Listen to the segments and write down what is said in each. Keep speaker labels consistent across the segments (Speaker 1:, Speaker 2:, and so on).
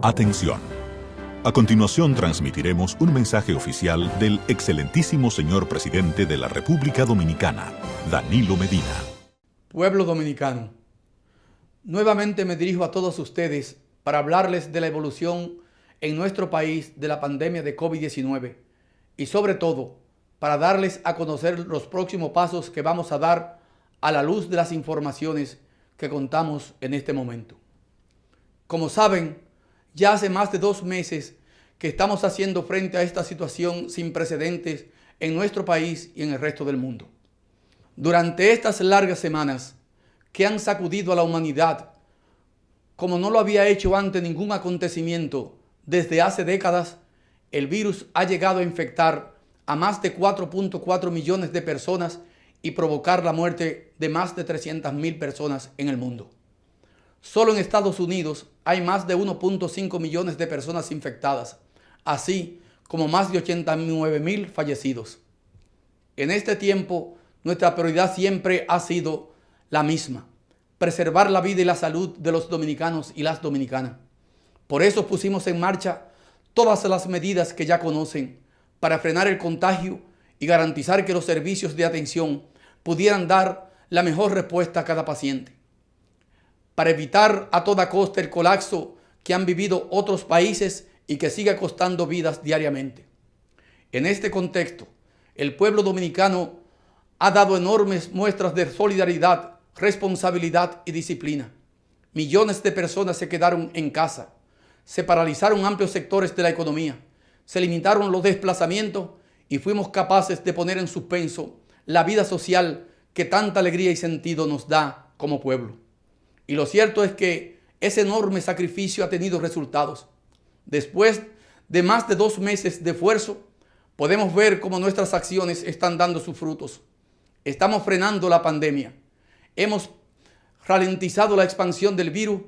Speaker 1: Atención. A continuación transmitiremos un mensaje oficial del excelentísimo señor presidente de la República Dominicana, Danilo Medina.
Speaker 2: Pueblo dominicano, nuevamente me dirijo a todos ustedes para hablarles de la evolución en nuestro país de la pandemia de COVID-19 y sobre todo para darles a conocer los próximos pasos que vamos a dar a la luz de las informaciones que contamos en este momento. Como saben, ya hace más de 2 meses que estamos haciendo frente a esta situación sin precedentes en nuestro país y en el resto del mundo. Durante estas largas semanas que han sacudido a la humanidad, como no lo había hecho ante ningún acontecimiento desde hace décadas, el virus ha llegado a infectar a más de 4.4 millones de personas y provocar la muerte de más de 300.000 personas en el mundo. Solo en Estados Unidos hay más de 1.5 millones de personas infectadas, así como más de 89.000 fallecidos. En este tiempo, nuestra prioridad siempre ha sido la misma: preservar la vida y la salud de los dominicanos y las dominicanas. Por eso pusimos en marcha todas las medidas que ya conocen para frenar el contagio y garantizar que los servicios de atención pudieran dar la mejor respuesta a cada paciente. Para evitar a toda costa el colapso que han vivido otros países y que sigue costando vidas diariamente. En este contexto, el pueblo dominicano ha dado enormes muestras de solidaridad, responsabilidad y disciplina. Millones de personas se quedaron en casa, se paralizaron amplios sectores de la economía, se limitaron los desplazamientos y fuimos capaces de poner en suspenso la vida social que tanta alegría y sentido nos da como pueblo. Y lo cierto es que ese enorme sacrificio ha tenido resultados. Después de más de 2 meses de esfuerzo, podemos ver cómo nuestras acciones están dando sus frutos. Estamos frenando la pandemia. Hemos ralentizado la expansión del virus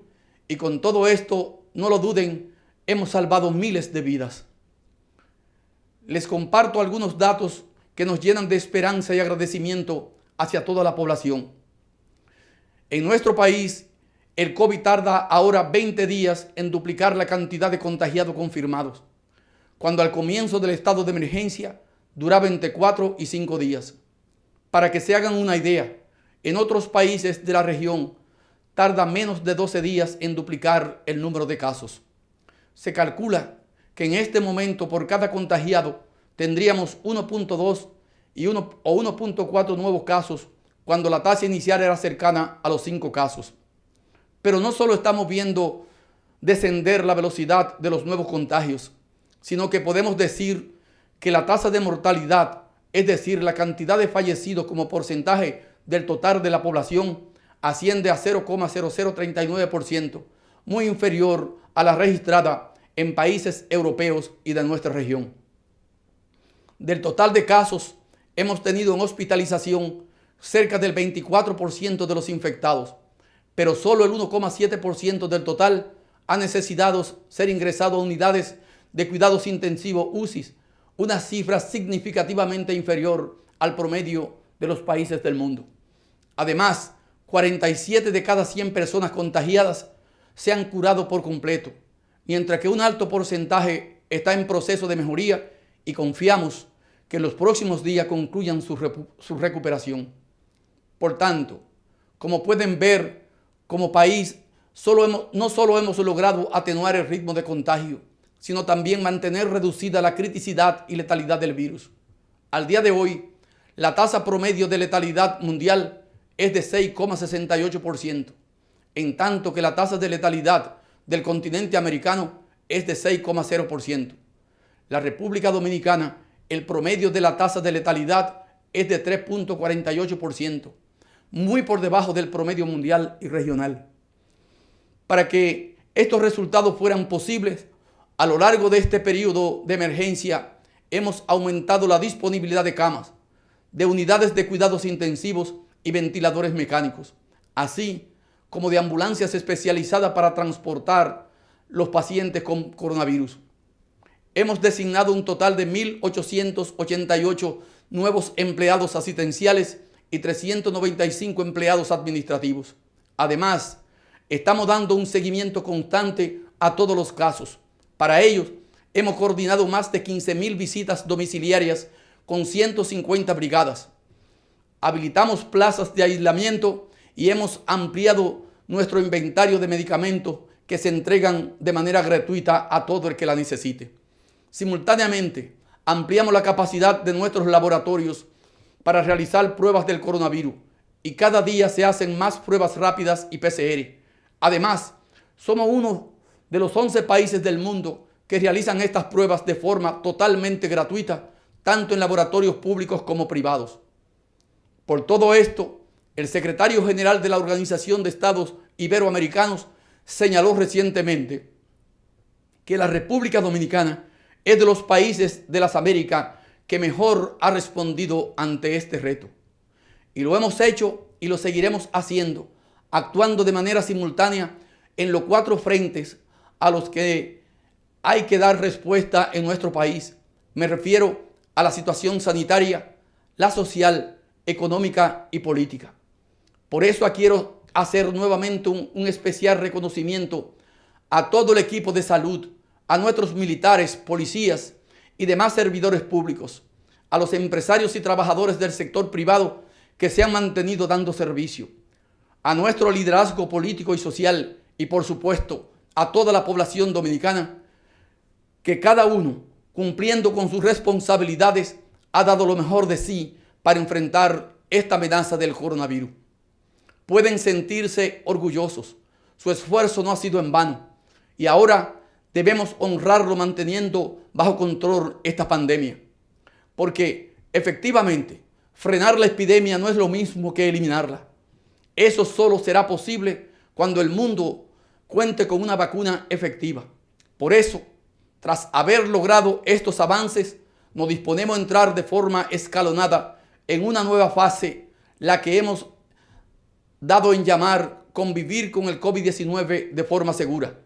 Speaker 2: y con todo esto, no lo duden, hemos salvado miles de vidas. Les comparto algunos datos que nos llenan de esperanza y agradecimiento hacia toda la población. En nuestro país, el COVID tarda ahora 20 días en duplicar la cantidad de contagiados confirmados, cuando al comienzo del estado de emergencia duraba entre 4 y 5 días. Para que se hagan una idea, en otros países de la región tarda menos de 12 días en duplicar el número de casos. Se calcula que en este momento por cada contagiado tendríamos 1.2 o 1.4 nuevos casos, cuando la tasa inicial era cercana a los 5 casos. Pero no solo estamos viendo descender la velocidad de los nuevos contagios, sino que podemos decir que la tasa de mortalidad, es decir, la cantidad de fallecidos como porcentaje del total de la población, asciende a 0,0039%, muy inferior a la registrada en países europeos y de nuestra región. Del total de casos, hemos tenido en hospitalización cerca del 24% de los infectados, pero solo el 1,7% del total ha necesitado ser ingresado a unidades de cuidados intensivos UCI, una cifra significativamente inferior al promedio de los países del mundo. Además, 47 de cada 100 personas contagiadas se han curado por completo, mientras que un alto porcentaje está en proceso de mejoría y confiamos que en los próximos días concluyan su recuperación. Por tanto, como pueden ver, como país no solo hemos logrado atenuar el ritmo de contagio, sino también mantener reducida la criticidad y letalidad del virus. Al día de hoy, la tasa promedio de letalidad mundial es de 6,68%, en tanto que la tasa de letalidad del continente americano es de 6,0%. La República Dominicana, el promedio de la tasa de letalidad es de 3,48%, muy por debajo del promedio mundial y regional. Para que estos resultados fueran posibles, a lo largo de este periodo de emergencia hemos aumentado la disponibilidad de camas, de unidades de cuidados intensivos y ventiladores mecánicos, así como de ambulancias especializadas para transportar los pacientes con coronavirus. Hemos designado un total de 1.888 nuevos empleados asistenciales y 395 empleados administrativos. Además, estamos dando un seguimiento constante a todos los casos. Para ellos, hemos coordinado más de 15.000 visitas domiciliarias con 150 brigadas. Habilitamos plazas de aislamiento y hemos ampliado nuestro inventario de medicamentos que se entregan de manera gratuita a todo el que la necesite. Simultáneamente, ampliamos la capacidad de nuestros laboratorios para realizar pruebas del coronavirus y cada día se hacen más pruebas rápidas y PCR. Además, somos uno de los 11 países del mundo que realizan estas pruebas de forma totalmente gratuita, tanto en laboratorios públicos como privados. Por todo esto, el secretario general de la Organización de Estados Iberoamericanos señaló recientemente que la República Dominicana es de los países de las Américas que mejor ha respondido ante este reto. Y lo hemos hecho y lo seguiremos haciendo, actuando de manera simultánea en los 4 frentes a los que hay que dar respuesta en nuestro país. Me refiero a la situación sanitaria, la social, económica y política. Por eso quiero hacer nuevamente un especial reconocimiento a todo el equipo de salud, a nuestros militares, policías y demás servidores públicos, a los empresarios y trabajadores del sector privado que se han mantenido dando servicio, a nuestro liderazgo político y social y por supuesto a toda la población dominicana que cada uno, cumpliendo con sus responsabilidades, ha dado lo mejor de sí para enfrentar esta amenaza del coronavirus. Pueden sentirse orgullosos, su esfuerzo no ha sido en vano y ahora debemos honrarlo manteniendo bajo control esta pandemia, porque efectivamente frenar la epidemia no es lo mismo que eliminarla. Eso solo será posible cuando el mundo cuente con una vacuna efectiva. Por eso, tras haber logrado estos avances, nos disponemos a entrar de forma escalonada en una nueva fase, la que hemos dado en llamar convivir con el COVID-19 de forma segura.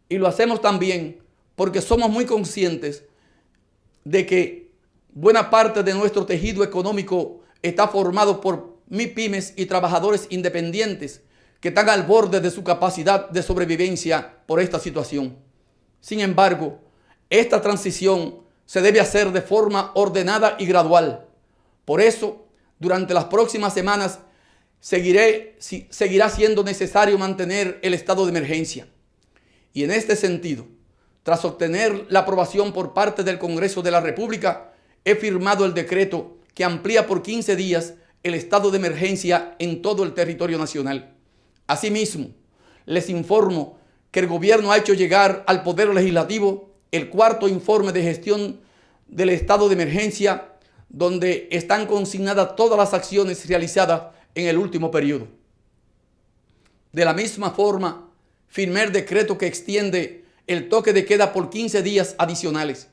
Speaker 2: Y lo hacemos también porque somos muy conscientes de que buena parte de nuestro tejido económico está formado por MIPYMES y trabajadores independientes que están al borde de su capacidad de sobrevivencia por esta situación. Sin embargo, esta transición se debe hacer de forma ordenada y gradual. Por eso, durante las próximas semanas, seguirá siendo necesario mantener el estado de emergencia. Y en este sentido, tras obtener la aprobación por parte del Congreso de la República, he firmado el decreto que amplía por 15 días el estado de emergencia en todo el territorio nacional. Asimismo, les informo que el gobierno ha hecho llegar al Poder Legislativo el 4º informe de gestión del estado de emergencia, donde están consignadas todas las acciones realizadas en el último periodo. De la misma forma, firmé el decreto que extiende el toque de queda por 15 días adicionales.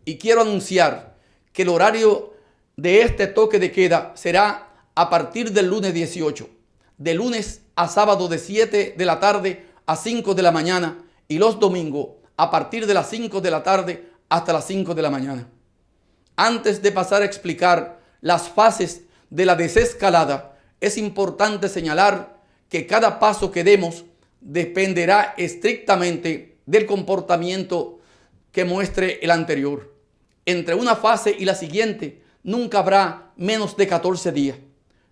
Speaker 2: Y quiero anunciar que el horario de este toque de queda será a partir del lunes 18, de lunes a sábado de 7 de la tarde a 5 de la mañana y los domingos a partir de las 5 de la tarde hasta las 5 de la mañana. Antes de pasar a explicar las fases de la desescalada, es importante señalar que cada paso que demos dependerá estrictamente del comportamiento que muestre el anterior. Entre una fase y la siguiente nunca habrá menos de 14 días,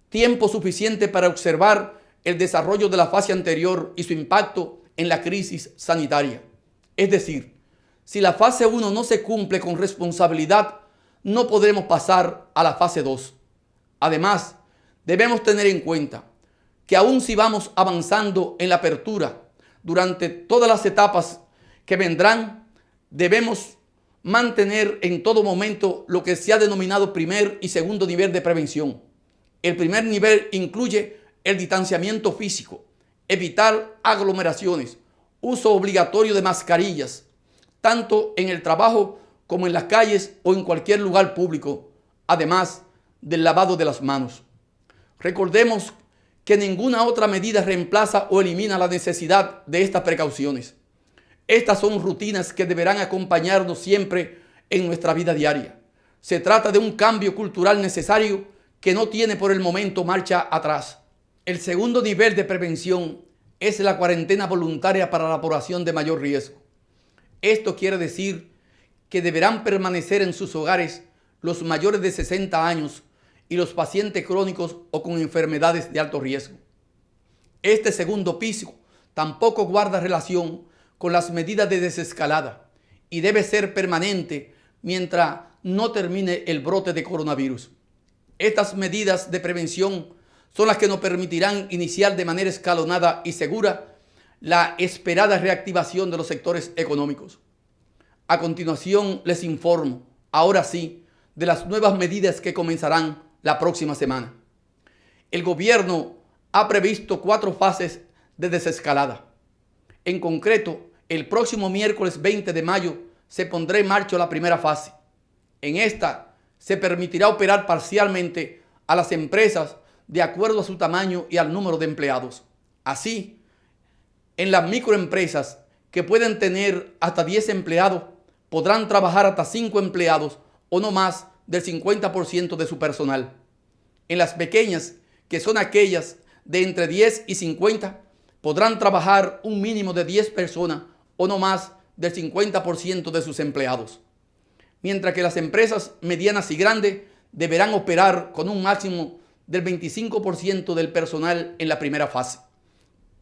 Speaker 2: tiempo suficiente para observar el desarrollo de la fase anterior y su impacto en la crisis sanitaria. Es decir, si la fase 1 no se cumple con responsabilidad, no podremos pasar a la fase 2. Además, debemos tener en cuenta que aun si vamos avanzando en la apertura, durante todas las etapas que vendrán, debemos mantener en todo momento lo que se ha denominado primer y segundo nivel de prevención. El primer nivel incluye el distanciamiento físico, evitar aglomeraciones, uso obligatorio de mascarillas, tanto en el trabajo como en las calles o en cualquier lugar público, además del lavado de las manos. Recordemos que ninguna otra medida reemplaza o elimina la necesidad de estas precauciones. Estas son rutinas que deberán acompañarnos siempre en nuestra vida diaria. Se trata de un cambio cultural necesario que no tiene por el momento marcha atrás. El segundo nivel de prevención es la cuarentena voluntaria para la población de mayor riesgo. Esto quiere decir que deberán permanecer en sus hogares los mayores de 60 años y los pacientes crónicos o con enfermedades de alto riesgo. Este segundo piso tampoco guarda relación con las medidas de desescalada y debe ser permanente mientras no termine el brote de coronavirus. Estas medidas de prevención son las que nos permitirán iniciar de manera escalonada y segura la esperada reactivación de los sectores económicos. A continuación les informo, ahora sí, de las nuevas medidas que comenzarán la próxima semana. El gobierno ha previsto 4 fases de desescalada. En concreto, el próximo miércoles 20 de mayo se pondrá en marcha la primera fase. En esta se permitirá operar parcialmente a las empresas de acuerdo a su tamaño y al número de empleados. Así, en las microempresas que pueden tener hasta 10 empleados, podrán trabajar hasta 5 empleados o no más del 50% de su personal. En las pequeñas, que son aquellas de entre 10 y 50, podrán trabajar un mínimo de 10 personas o no más del 50% de sus empleados. Mientras que las empresas medianas y grandes deberán operar con un máximo del 25% del personal en la primera fase.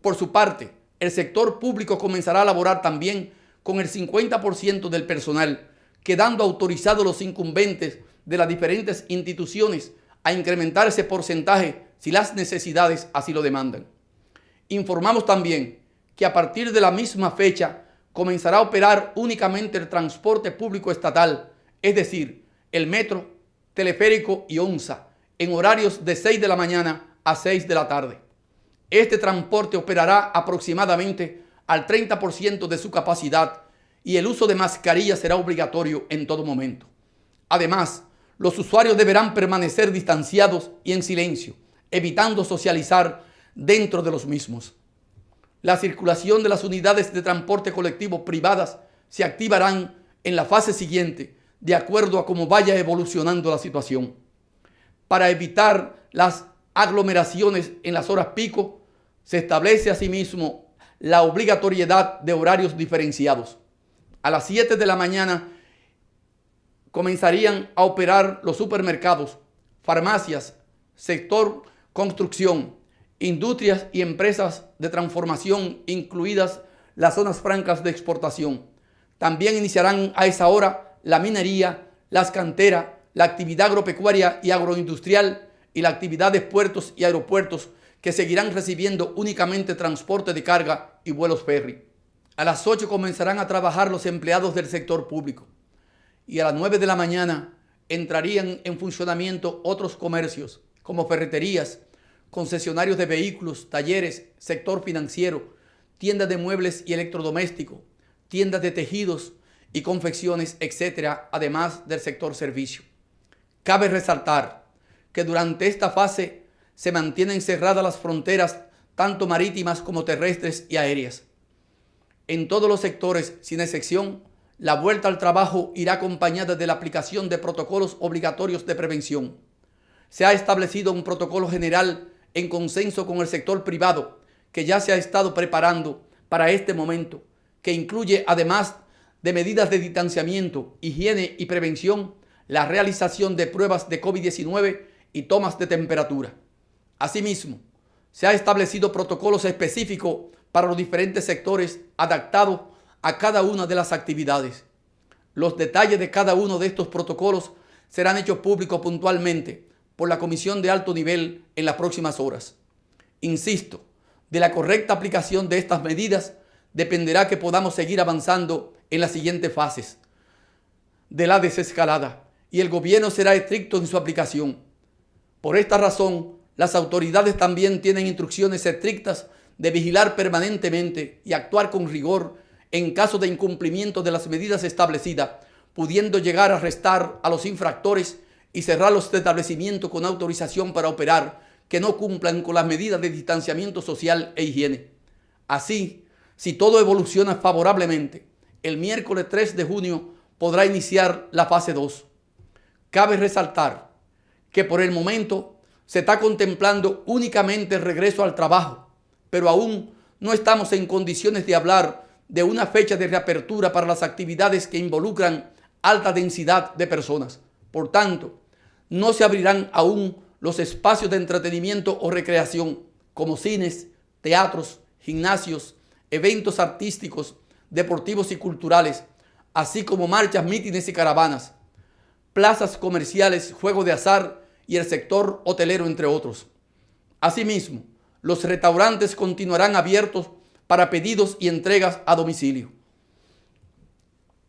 Speaker 2: Por su parte, el sector público comenzará a laborar también con el 50% del personal, quedando autorizados los incumbentes de las diferentes instituciones a incrementar ese porcentaje si las necesidades así lo demandan. Informamos también que a partir de la misma fecha comenzará a operar únicamente el transporte público estatal, es decir, el metro, teleférico y ONSA, en horarios de 6 de la mañana a 6 de la tarde. Este transporte operará aproximadamente al 30% de su capacidad y el uso de mascarillas será obligatorio en todo momento. Además, los usuarios deberán permanecer distanciados y en silencio, evitando socializar dentro de los mismos. La circulación de las unidades de transporte colectivo privadas se activarán en la fase siguiente, de acuerdo a cómo vaya evolucionando la situación. Para evitar las aglomeraciones en las horas pico, se establece asimismo la obligatoriedad de horarios diferenciados. A las 7 de la mañana comenzarían a operar los supermercados, farmacias, sector construcción, industrias y empresas de transformación, incluidas las zonas francas de exportación. También iniciarán a esa hora la minería, las canteras, la actividad agropecuaria y agroindustrial y la actividad de puertos y aeropuertos, que seguirán recibiendo únicamente transporte de carga y vuelos ferry. A las 8 comenzarán a trabajar los empleados del sector público y a las 9 de la mañana entrarían en funcionamiento otros comercios como ferreterías, concesionarios de vehículos, talleres, sector financiero, tiendas de muebles y electrodomésticos, tiendas de tejidos y confecciones, etcétera, además del sector servicio. Cabe resaltar que durante esta fase se mantienen cerradas las fronteras tanto marítimas como terrestres y aéreas. En todos los sectores, sin excepción, la vuelta al trabajo irá acompañada de la aplicación de protocolos obligatorios de prevención. Se ha establecido un protocolo general en consenso con el sector privado que ya se ha estado preparando para este momento, que incluye, además de medidas de distanciamiento, higiene y prevención, la realización de pruebas de COVID-19 y tomas de temperatura. Asimismo, se ha establecido protocolos específicos para los diferentes sectores adaptados a cada una de las actividades. Los detalles de cada uno de estos protocolos serán hechos públicos puntualmente por la Comisión de Alto Nivel en las próximas horas. Insisto, de la correcta aplicación de estas medidas dependerá que podamos seguir avanzando en las siguientes fases de la desescalada y el gobierno será estricto en su aplicación. Por esta razón, las autoridades también tienen instrucciones estrictas de vigilar permanentemente y actuar con rigor en caso de incumplimiento de las medidas establecidas, pudiendo llegar a arrestar a los infractores y cerrar los establecimientos con autorización para operar que no cumplan con las medidas de distanciamiento social e higiene. Así, si todo evoluciona favorablemente, el miércoles 3 de junio podrá iniciar la fase 2. Cabe resaltar que por el momento se está contemplando únicamente el regreso al trabajo, pero aún no estamos en condiciones de hablar de una fecha de reapertura para las actividades que involucran alta densidad de personas. Por tanto, no se abrirán aún los espacios de entretenimiento o recreación como cines, teatros, gimnasios, eventos artísticos, deportivos y culturales, así como marchas, mítines y caravanas, plazas comerciales, juegos de azar y el sector hotelero, entre otros. Asimismo, los restaurantes continuarán abiertos para pedidos y entregas a domicilio.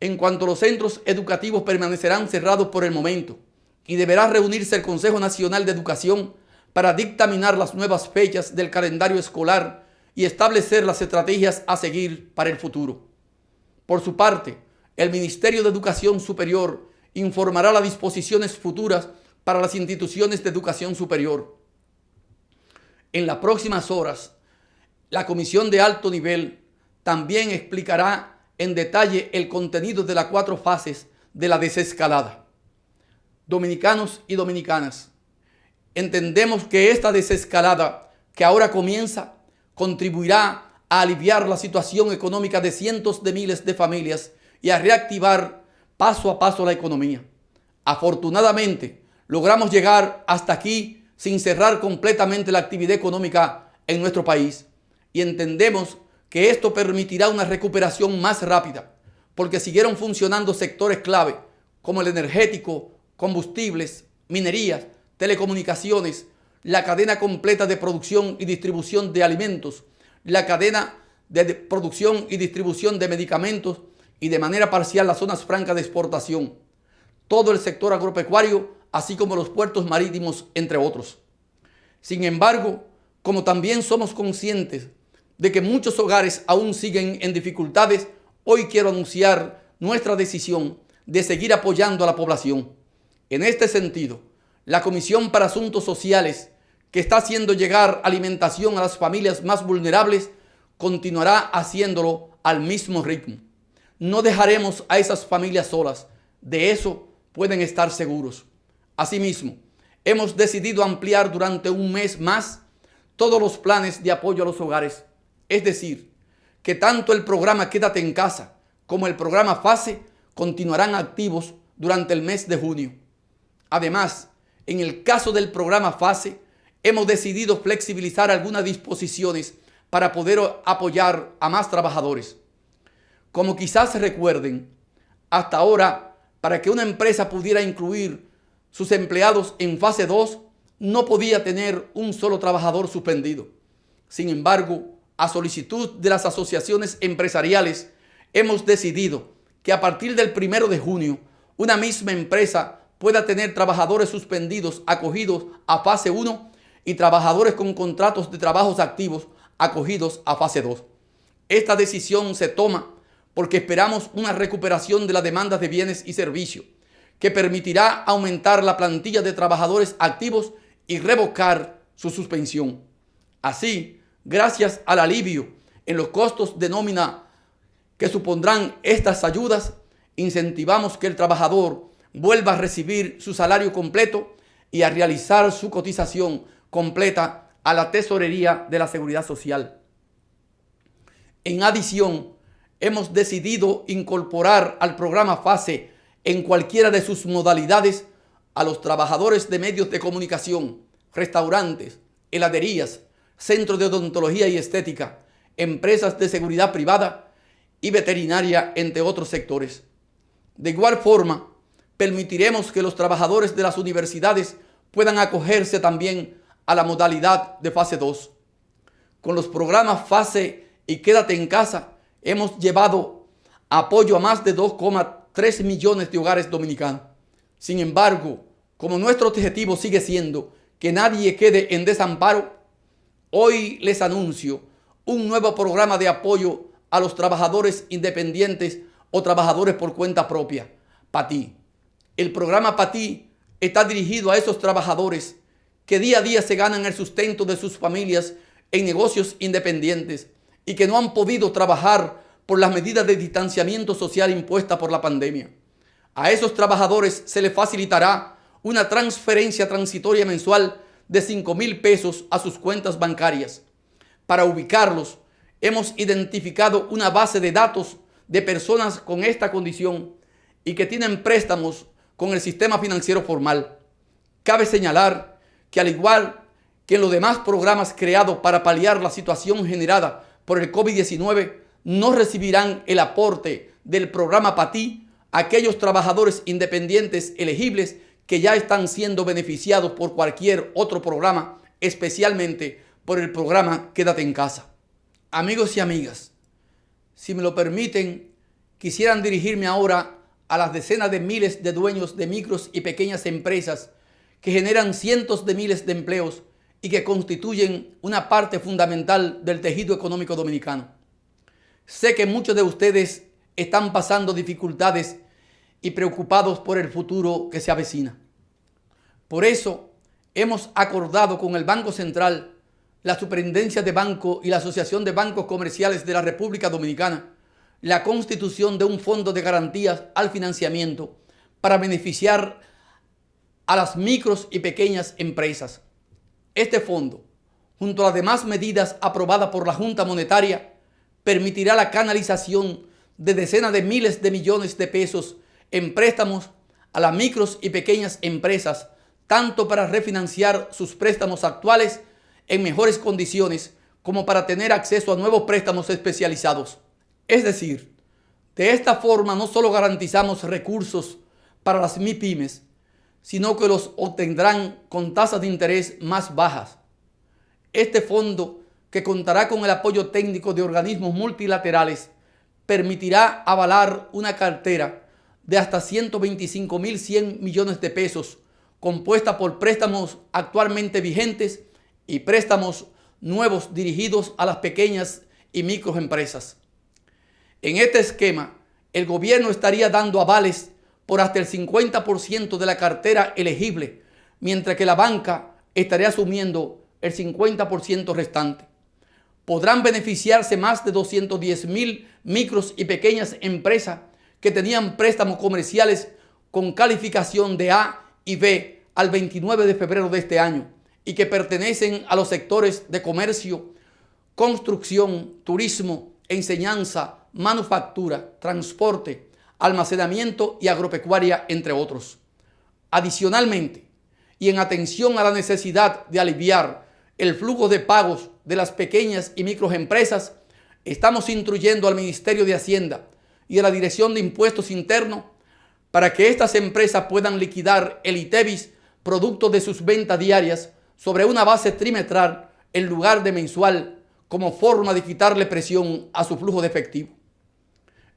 Speaker 2: En cuanto a los centros educativos, permanecerán cerrados por el momento y deberá reunirse el Consejo Nacional de Educación para dictaminar las nuevas fechas del calendario escolar y establecer las estrategias a seguir para el futuro. Por su parte, el Ministerio de Educación Superior informará las disposiciones futuras para las instituciones de educación superior. En las próximas horas, la Comisión de Alto Nivel también explicará en detalle el contenido de las 4 fases de la desescalada. Dominicanos y dominicanas, entendemos que esta desescalada que ahora comienza contribuirá a aliviar la situación económica de cientos de miles de familias y a reactivar paso a paso la economía. Afortunadamente, logramos llegar hasta aquí sin cerrar completamente la actividad económica en nuestro país y entendemos que esto permitirá una recuperación más rápida porque siguieron funcionando sectores clave como el energético, combustibles, minerías, telecomunicaciones, la cadena completa de producción y distribución de alimentos, la cadena de producción y distribución de medicamentos y de manera parcial las zonas francas de exportación, todo el sector agropecuario, así como los puertos marítimos, entre otros. Sin embargo, como también somos conscientes de que muchos hogares aún siguen en dificultades, hoy quiero anunciar nuestra decisión de seguir apoyando a la población. En este sentido, la Comisión para Asuntos Sociales, que está haciendo llegar alimentación a las familias más vulnerables, continuará haciéndolo al mismo ritmo. No dejaremos a esas familias solas, de eso pueden estar seguros. Asimismo, hemos decidido ampliar durante un mes más todos los planes de apoyo a los hogares, es decir, que tanto el programa Quédate en Casa como el programa FASE continuarán activos durante el mes de junio. Además, en el caso del programa FASE, hemos decidido flexibilizar algunas disposiciones para poder apoyar a más trabajadores. Como quizás recuerden, hasta ahora, para que una empresa pudiera incluir sus empleados en fase 2, no podía tener un solo trabajador suspendido. Sin embargo, a solicitud de las asociaciones empresariales, hemos decidido que a partir del 1 de junio, una misma empresa pueda tener trabajadores suspendidos acogidos a fase 1 y trabajadores con contratos de trabajos activos acogidos a fase 2. Esta decisión se toma porque esperamos una recuperación de la demanda de bienes y servicios que permitirá aumentar la plantilla de trabajadores activos y revocar su suspensión. Así, gracias al alivio en los costos de nómina que supondrán estas ayudas, incentivamos que el trabajador vuelva a recibir su salario completo y a realizar su cotización completa a la Tesorería de la Seguridad Social. En adición, hemos decidido incorporar al programa FASE en cualquiera de sus modalidades a los trabajadores de medios de comunicación, restaurantes, heladerías, centros de odontología y estética, empresas de seguridad privada y veterinaria, entre otros sectores. De igual forma, permitiremos que los trabajadores de las universidades puedan acogerse también a la modalidad de fase 2. Con los programas FASE y Quédate en Casa, hemos llevado apoyo a más de 2,3 millones de hogares dominicanos. Sin embargo, como nuestro objetivo sigue siendo que nadie quede en desamparo, hoy les anuncio un nuevo programa de apoyo a los trabajadores independientes o trabajadores por cuenta propia, PATI. El programa PATI está dirigido a esos trabajadores que día a día se ganan el sustento de sus familias en negocios independientes y que no han podido trabajar por las medidas de distanciamiento social impuestas por la pandemia. A esos trabajadores se les facilitará una transferencia transitoria mensual de 5,000 pesos a sus cuentas bancarias para ubicarlos hemos identificado una base de datos de personas con esta condición y que tienen préstamos con el sistema financiero formal. Cabe señalar que al igual que en los demás programas creados para paliar la situación generada por el COVID-19, no recibirán el aporte del programa PATI aquellos trabajadores independientes elegibles que ya están siendo beneficiados por cualquier otro programa, especialmente por el programa Quédate en Casa. Amigos y amigas, si me lo permiten, quisieran dirigirme ahora a las decenas de miles de dueños de micros y pequeñas empresas que generan cientos de miles de empleos y que constituyen una parte fundamental del tejido económico dominicano. Sé que muchos de ustedes están pasando dificultades y preocupados por el futuro que se avecina. Por eso hemos acordado con el Banco Central, la Superintendencia de Banco y la Asociación de Bancos Comerciales de la República Dominicana la constitución de un fondo de garantías al financiamiento para beneficiar a las micros y pequeñas empresas. Este fondo, junto a las demás medidas aprobadas por la Junta Monetaria, permitirá la canalización de decenas de miles de millones de pesos en préstamos a las micros y pequeñas empresas, tanto para refinanciar sus préstamos actuales en mejores condiciones como para tener acceso a nuevos préstamos especializados. Es decir, de esta forma no solo garantizamos recursos para las MIPYMES, sino que los obtendrán con tasas de interés más bajas. Este fondo, que contará con el apoyo técnico de organismos multilaterales, permitirá avalar una cartera de hasta 125.100 millones de pesos, compuesta por préstamos actualmente vigentes y préstamos nuevos dirigidos a las pequeñas y microempresas. En este esquema, el gobierno estaría dando avales por hasta el 50% de la cartera elegible, mientras que la banca estaría asumiendo el 50% restante. Podrán beneficiarse más de 210.000 micros y pequeñas empresas que tenían préstamos comerciales con calificación de A y B al 29 de febrero de este año y que pertenecen a los sectores de comercio, construcción, turismo, enseñanza, manufactura, transporte, almacenamiento y agropecuaria, entre otros. Adicionalmente, y en atención a la necesidad de aliviar el flujo de pagos de las pequeñas y microempresas, estamos instruyendo al Ministerio de Hacienda y a la Dirección de Impuestos Internos para que estas empresas puedan liquidar el ITEVIS producto de sus ventas diarias sobre una base trimestral en lugar de mensual, como forma de quitarle presión a su flujo de efectivo.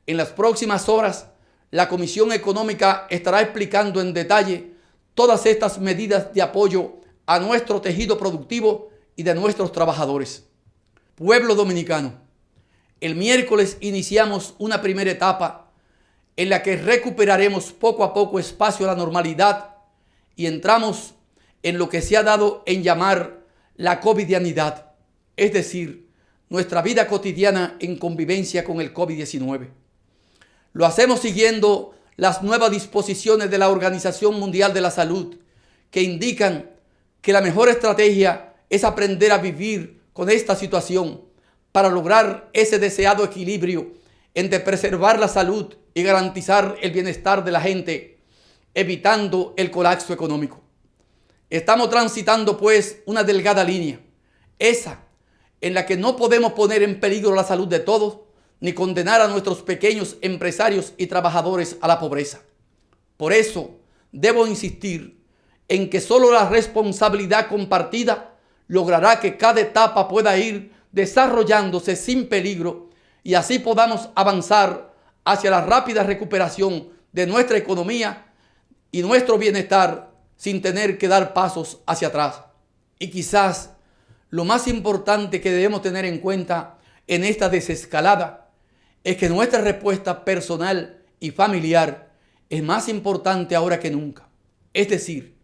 Speaker 2: En las próximas horas, la Comisión Económica estará explicando en detalle todas estas medidas de apoyo a nuestro tejido productivo y de nuestros trabajadores. Pueblo dominicano, el miércoles iniciamos una primera etapa en la que recuperaremos poco a poco espacio a la normalidad y entramos en lo que se ha dado en llamar la covidianidad, es decir, nuestra vida cotidiana en convivencia con el COVID-19. Lo hacemos siguiendo las nuevas disposiciones de la Organización Mundial de la Salud, que indican que la mejor estrategia es aprender a vivir con esta situación para lograr ese deseado equilibrio entre preservar la salud y garantizar el bienestar de la gente, evitando el colapso económico. Estamos transitando, pues, una delgada línea, esa en la que no podemos poner en peligro la salud de todos, ni condenar a nuestros pequeños empresarios y trabajadores a la pobreza. Por eso, debo insistir en que solo la responsabilidad compartida logrará que cada etapa pueda ir desarrollándose sin peligro y así podamos avanzar hacia la rápida recuperación de nuestra economía y nuestro bienestar sin tener que dar pasos hacia atrás. Y quizás lo más importante que debemos tener en cuenta en esta desescalada es que nuestra respuesta personal y familiar es más importante ahora que nunca. Es decir,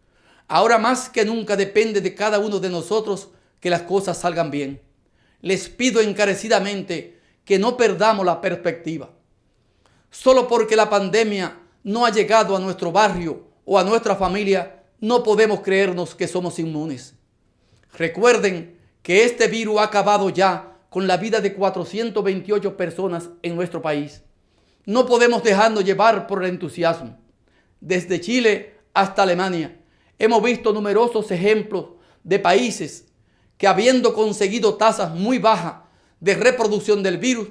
Speaker 2: ahora más que nunca depende de cada uno de nosotros que las cosas salgan bien. Les pido encarecidamente que no perdamos la perspectiva. Solo porque la pandemia no ha llegado a nuestro barrio o a nuestra familia, no podemos creernos que somos inmunes. Recuerden que este virus ha acabado ya con con la vida de 428 personas en nuestro país. No podemos dejarnos llevar por el entusiasmo. Desde Chile hasta Alemania hemos visto numerosos ejemplos de países que, habiendo conseguido tasas muy bajas de reproducción del virus,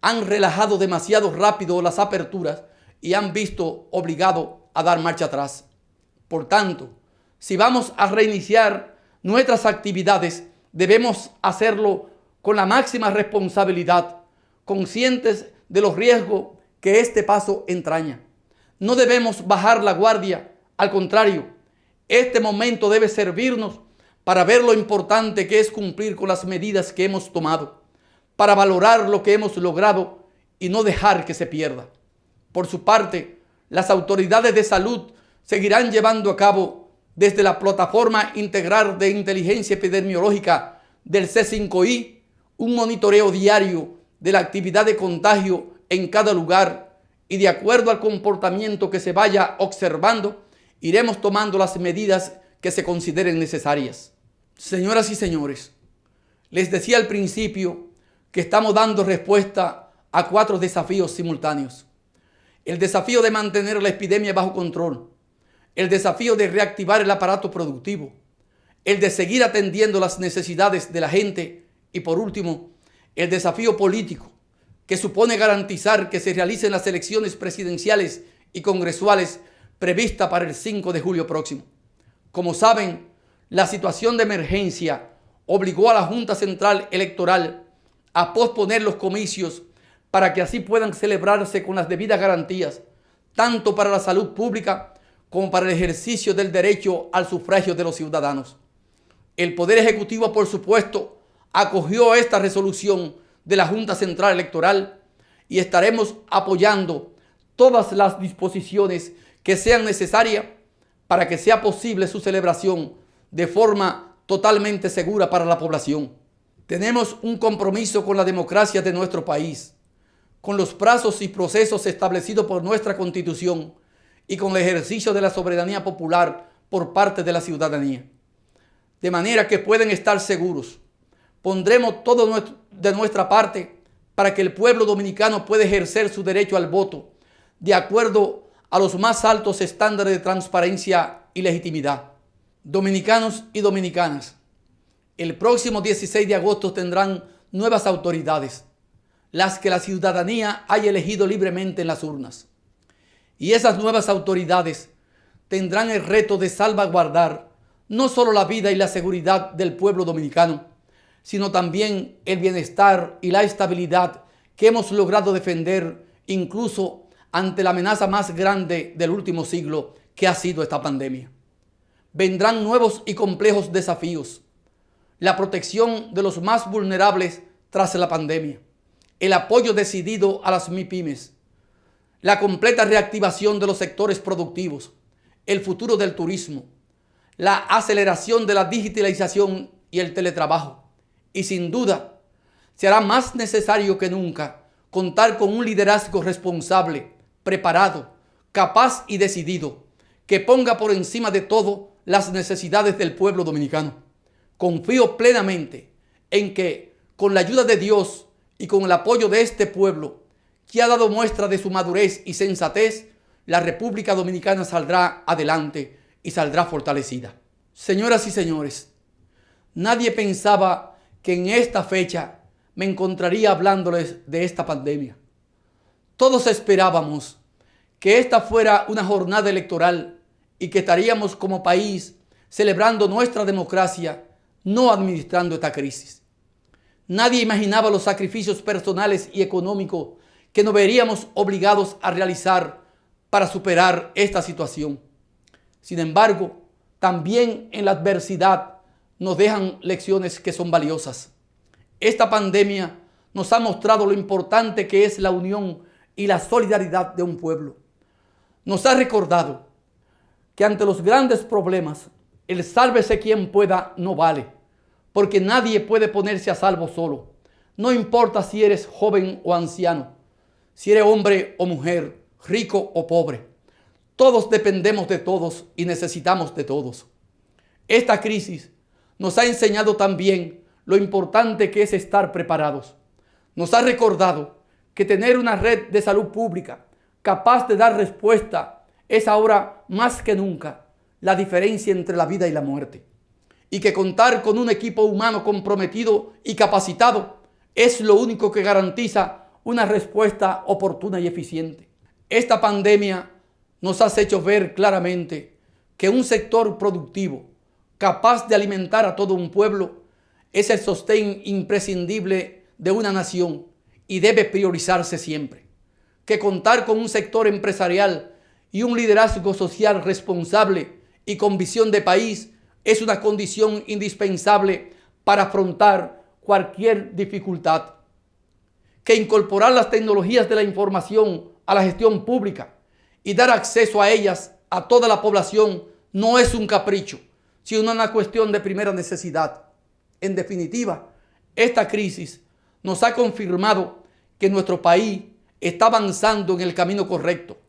Speaker 2: han relajado demasiado rápido las aperturas y han visto obligado a dar marcha atrás. Por tanto, si vamos a reiniciar nuestras actividades, debemos hacerlo con la máxima responsabilidad, conscientes de los riesgos que este paso entraña. No debemos bajar la guardia, al contrario, este momento debe servirnos para ver lo importante que es cumplir con las medidas que hemos tomado, para valorar lo que hemos logrado y no dejar que se pierda. Por su parte, las autoridades de salud seguirán llevando a cabo desde la Plataforma Integral de Inteligencia Epidemiológica del C5I un monitoreo diario de la actividad de contagio en cada lugar, y de acuerdo al comportamiento que se vaya observando, iremos tomando las medidas que se consideren necesarias. Señoras y señores, les decía al principio que estamos dando respuesta a 4 desafíos simultáneos. El desafío de mantener la epidemia bajo control, el desafío de reactivar el aparato productivo, el de seguir atendiendo las necesidades de la gente y, por último, el desafío político, que supone garantizar que se realicen las elecciones presidenciales y congresuales previstas para el 5 de julio próximo. Como saben, la situación de emergencia obligó a la Junta Central Electoral a posponer los comicios para que así puedan celebrarse con las debidas garantías, tanto para la salud pública como para el ejercicio del derecho al sufragio de los ciudadanos. El Poder Ejecutivo, por supuesto, acogió esta resolución de la Junta Central Electoral y estaremos apoyando todas las disposiciones que sean necesarias para que sea posible su celebración de forma totalmente segura para la población. Tenemos un compromiso con la democracia de nuestro país, con los plazos y procesos establecidos por nuestra Constitución y con el ejercicio de la soberanía popular por parte de la ciudadanía. De manera que pueden estar seguros, pondremos todo de nuestra parte para que el pueblo dominicano pueda ejercer su derecho al voto de acuerdo a los más altos estándares de transparencia y legitimidad. Dominicanos y dominicanas, el próximo 16 de agosto tendrán nuevas autoridades, las que la ciudadanía haya elegido libremente en las urnas. Y esas nuevas autoridades tendrán el reto de salvaguardar no solo la vida y la seguridad del pueblo dominicano, sino también el bienestar y la estabilidad que hemos logrado defender incluso ante la amenaza más grande del último siglo, que ha sido esta pandemia. Vendrán nuevos y complejos desafíos: la protección de los más vulnerables tras la pandemia, el apoyo decidido a las MIPYMES, la completa reactivación de los sectores productivos, el futuro del turismo, la aceleración de la digitalización y el teletrabajo. Y sin duda, será más necesario que nunca contar con un liderazgo responsable, preparado, capaz y decidido, que ponga por encima de todo las necesidades del pueblo dominicano. Confío plenamente en que, con la ayuda de Dios y con el apoyo de este pueblo, que ha dado muestra de su madurez y sensatez, la República Dominicana saldrá adelante y saldrá fortalecida. Señoras y señores, nadie pensaba que en esta fecha me encontraría hablándoles de esta pandemia. Todos esperábamos que esta fuera una jornada electoral y que estaríamos como país celebrando nuestra democracia, no administrando esta crisis. Nadie imaginaba los sacrificios personales y económicos que nos veríamos obligados a realizar para superar esta situación. Sin embargo, también en la adversidad nos dejan lecciones que son valiosas. Esta pandemia nos ha mostrado lo importante que es la unión y la solidaridad de un pueblo. Nos ha recordado que ante los grandes problemas, el sálvese quien pueda no vale, porque nadie puede ponerse a salvo solo. No importa si eres joven o anciano, si eres hombre o mujer, rico o pobre. Todos dependemos de todos y necesitamos de todos. Esta crisis nos ha enseñado también lo importante que es estar preparados. Nos ha recordado que tener una red de salud pública capaz de dar respuesta es ahora más que nunca la diferencia entre la vida y la muerte. Y que contar con un equipo humano comprometido y capacitado es lo único que garantiza una respuesta oportuna y eficiente. Esta pandemia nos ha hecho ver claramente que un sector productivo capaz de alimentar a todo un pueblo es el sostén imprescindible de una nación y debe priorizarse siempre. Que contar con un sector empresarial y un liderazgo social responsable y con visión de país es una condición indispensable para afrontar cualquier dificultad. Que incorporar las tecnologías de la información a la gestión pública y dar acceso a ellas a toda la población no es un capricho, sino una cuestión de primera necesidad. En definitiva, esta crisis nos ha confirmado que nuestro país está avanzando en el camino correcto,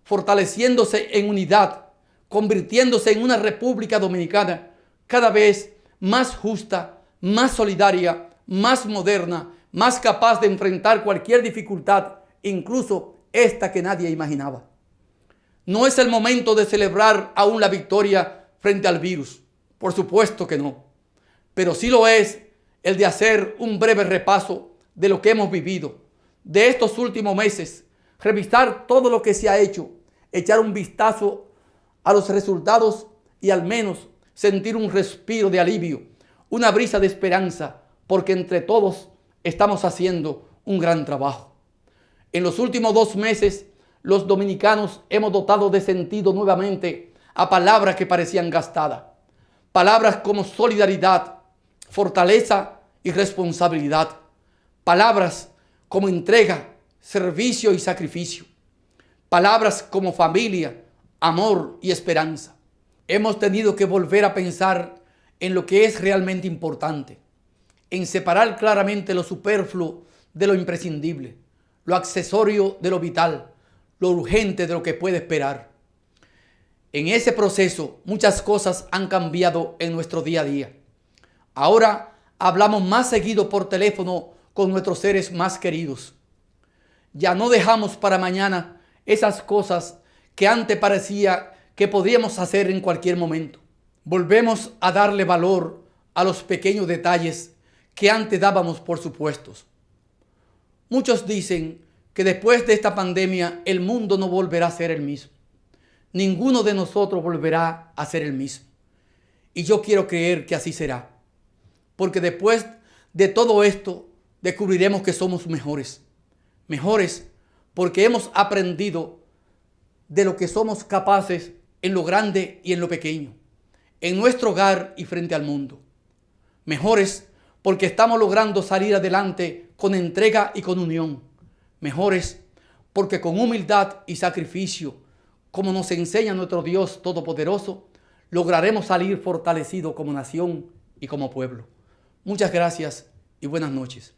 Speaker 2: fortaleciéndose en unidad, convirtiéndose en una República Dominicana cada vez más justa, más solidaria, más moderna, más capaz de enfrentar cualquier dificultad, incluso esta que nadie imaginaba. No es el momento de celebrar aún la victoria frente al virus, por supuesto que no, pero sí lo es el de hacer un breve repaso de lo que hemos vivido, de estos últimos meses, revisar todo lo que se ha hecho, echar un vistazo a los resultados y al menos sentir un respiro de alivio, una brisa de esperanza, porque entre todos estamos haciendo un gran trabajo. En los últimos 2 meses, los dominicanos hemos dotado de sentido nuevamente a palabras que parecían gastadas. Palabras como solidaridad, fortaleza y responsabilidad. Palabras como entrega, servicio y sacrificio. Palabras como familia, amor y esperanza. Hemos tenido que volver a pensar en lo que es realmente importante, en separar claramente lo superfluo de lo imprescindible, lo accesorio de lo vital, lo urgente de lo que puede esperar. En ese proceso muchas cosas han cambiado en nuestro día a día. Ahora hablamos más seguido por teléfono con nuestros seres más queridos. Ya no dejamos para mañana esas cosas que antes parecía que podíamos hacer en cualquier momento. Volvemos a darle valor a los pequeños detalles que antes dábamos por supuestos. Muchos dicen que después de esta pandemia el mundo no volverá a ser el mismo. Ninguno de nosotros volverá a ser el mismo. Y yo quiero creer que así será. Porque después de todo esto descubriremos que somos mejores. Mejores porque hemos aprendido de lo que somos capaces en lo grande y en lo pequeño, en nuestro hogar y frente al mundo. Mejores porque estamos logrando salir adelante con entrega y con unión. Mejores porque con humildad y sacrificio, como nos enseña nuestro Dios Todopoderoso, lograremos salir fortalecidos como nación y como pueblo. Muchas gracias y buenas noches.